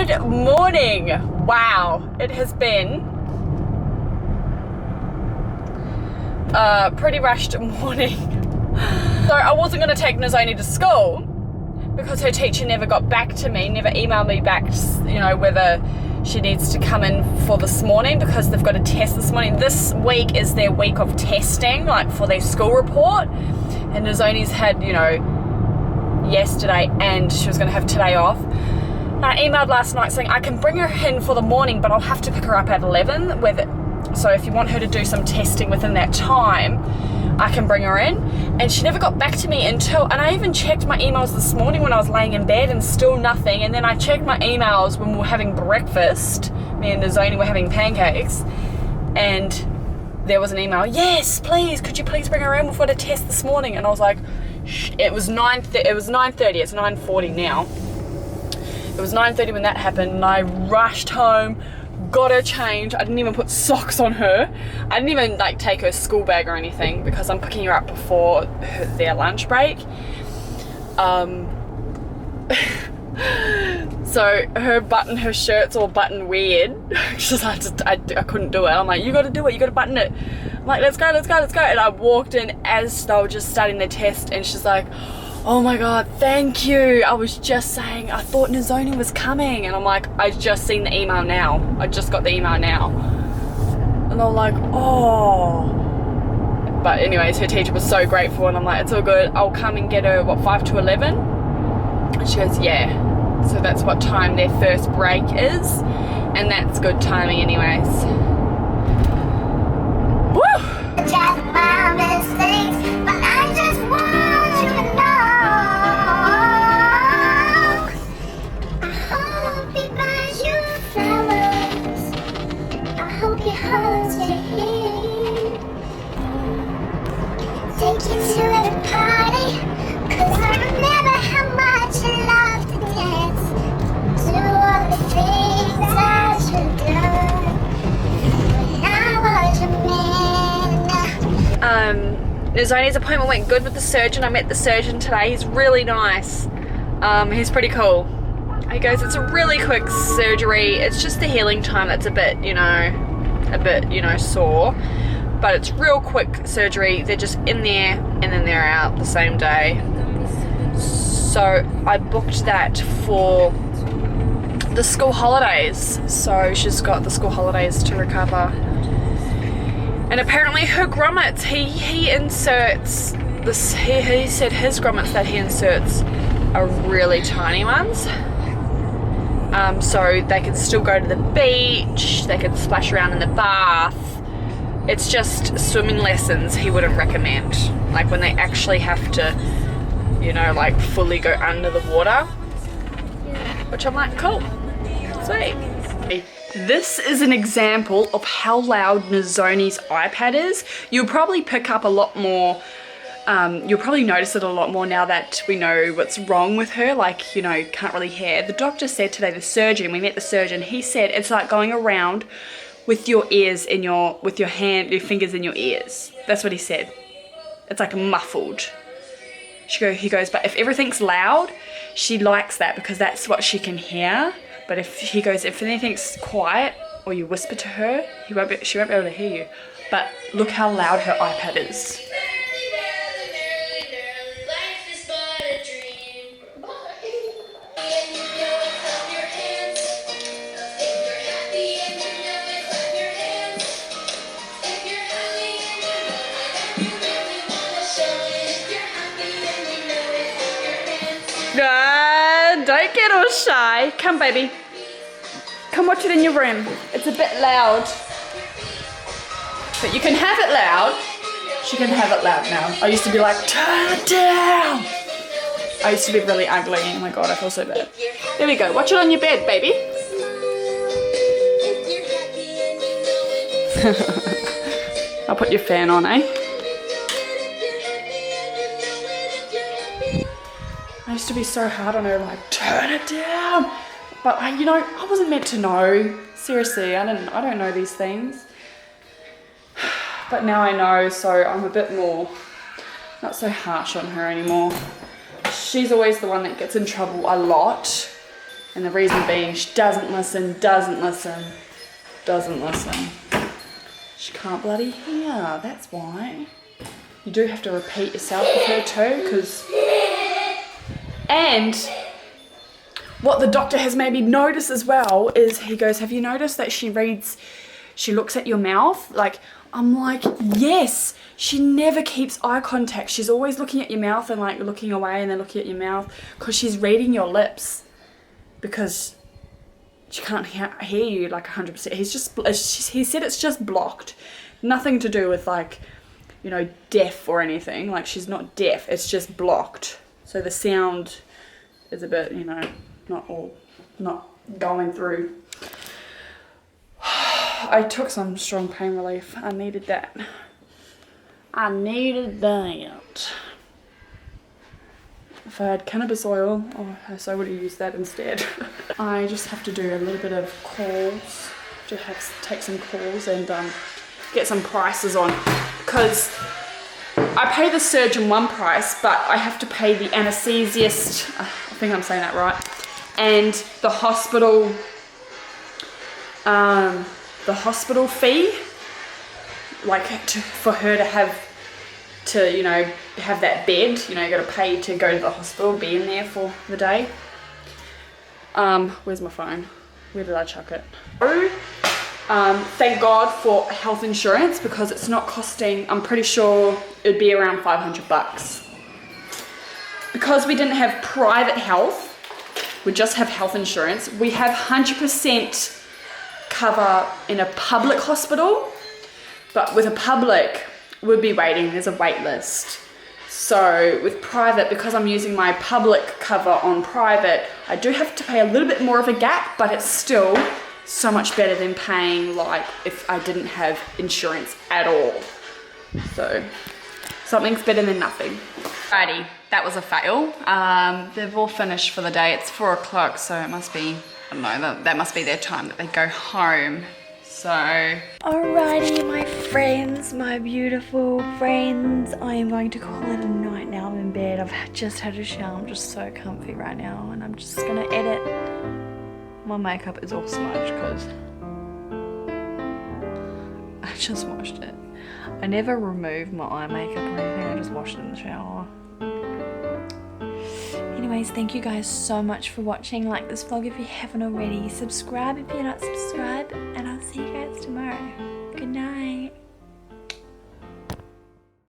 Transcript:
Good morning. Wow, it has been a pretty rushed morning. So I wasn't going to take Nizoni to school because her teacher never got back to me, never emailed me back, you know, whether she needs to come in for this morning because they've got a test this morning. This week is their week of testing, like for their school report. And Nizoni's had, you know, yesterday and she was going to have today off. I emailed last night saying I can bring her in for the morning, but I'll have to pick her up at 11. So if you want her to do some testing within that time, I can bring her in. And she never got back to me and I even checked my emails this morning when I was laying in bed and still nothing. And then I checked my emails when we were having breakfast. Me and Nizoni were having pancakes. And there was an email, yes, please, could you please bring her in? We've got a test this morning. And I was like, it was 9:30, it's 9:40 now. It was 9:30 when that happened, and I rushed home, got her changed. I didn't even put socks on her. I didn't even like take her school bag or anything because I'm picking her up before their lunch break. So her shirt's all buttoned weird. I couldn't do it. I'm like, you gotta do it, you gotta button it. I'm like, let's go. And I walked in as they were just starting the test, and she's like, oh my God, thank you. I was just saying, I thought Nizoni was coming. And I'm like, I just seen the email now. I just got the email now. And they're like, oh. But anyways, her teacher was so grateful, and I'm like, it's all good. I'll come and get her, 5 to 11? And she goes, yeah. So that's what time their first break is. And that's good timing anyways. Woo! Just my mistakes, but I just want you to know. I hope he buys you flowers. I hope he holds your hand. Take you to every party, 'cause I remember how much you loved to dance. Do all the things that you've done when I was your man. Nizoni's appointment went good with the surgeon. I met the surgeon today. He's really nice. He's pretty cool. He goes, it's a really quick surgery. It's just the healing time that's a bit, you know, sore. But it's real quick surgery. They're just in there and then they're out the same day. So I booked that for the school holidays. So she's got the school holidays to recover. And apparently her grommets, he inserts this. He said his grommets that he inserts are really tiny ones. So they can still go to the beach. They can splash around in the bath. It's just swimming lessons he wouldn't recommend. Like when they actually have to, you know, like fully go under the water. Which I'm like, cool, sweet. This is an example of how loud Nizoni's iPad is. You'll probably pick up a lot more, you'll probably notice it a lot more now that we know what's wrong with her, like, you know, can't really hear. The doctor said today, the surgeon, we met the surgeon, he said it's like going around with your ears in with your fingers in your ears. That's what he said. It's like muffled. He goes, but if everything's loud, she likes that because that's what she can hear. But if anything's quiet or you whisper to her, she won't be able to hear you. But look how loud her iPad is. Don't get all shy. Come, baby. Come watch it in your room. It's a bit loud. But you can have it loud. She can have it loud now. I used to be like, turn it down. I used to be really ugly. Oh my God, I feel so bad. There we go. Watch it on your bed, baby. I'll put your fan on, eh? I used to be so hard on her, like, turn it down. But I wasn't meant to know. Seriously, I don't know these things. But now I know, so I'm a bit more, not so harsh on her anymore. She's always the one that gets in trouble a lot. And the reason being, she doesn't listen. She can't bloody hear, that's why. You do have to repeat yourself with her too, because... And what the doctor has maybe noticed as well is, he goes, have you noticed that she looks at your mouth? Like, I'm like, yes. She never keeps eye contact. She's always looking at your mouth and like looking away and then looking at your mouth, because she's reading your lips, because she can't hear you like 100%. He said it's just blocked. Nothing to do with like, you know, deaf or anything. Like, she's not deaf, it's just blocked. So the sound is a bit, you know, not going through. I took some strong pain relief. I needed that. If I had cannabis oil, so I would have used that instead. I just have to do a little bit of calls, take some calls and get some prices on, because I pay the surgeon one price, but I have to pay the anesthesiast, I think I'm saying that right, and the hospital fee, like for her to have that bed, you know, you gotta pay to go to the hospital, be in there for the day. Where's my phone? Where did I chuck it? Thank God for health insurance, because it's not costing, I'm pretty sure it'd be around $500. Because we didn't have private health, we just have health insurance, we have 100% cover in a public hospital, but with a public, we'd be waiting, there's a wait list. So with private, because I'm using my public cover on private, I do have to pay a little bit more of a gap, but it's still so much better than paying like if I didn't have insurance at all. So something's better than nothing. Alrighty, that was a fail. They've all finished for the day. It's 4 o'clock, so it must be, I don't know, that must be their time that they go home. So alrighty, my friends, my beautiful friends, I am going to call it a night now. I'm in bed. I've just had a shower. I'm just so comfy right now, and I'm just gonna edit. My makeup is all smudged because I just washed it. I never removed my eye makeup or anything. I just washed it in the shower. Anyways, thank you guys so much for watching. Like this vlog if you haven't already. Subscribe if you're not subscribed. And I'll see you guys tomorrow. Good night.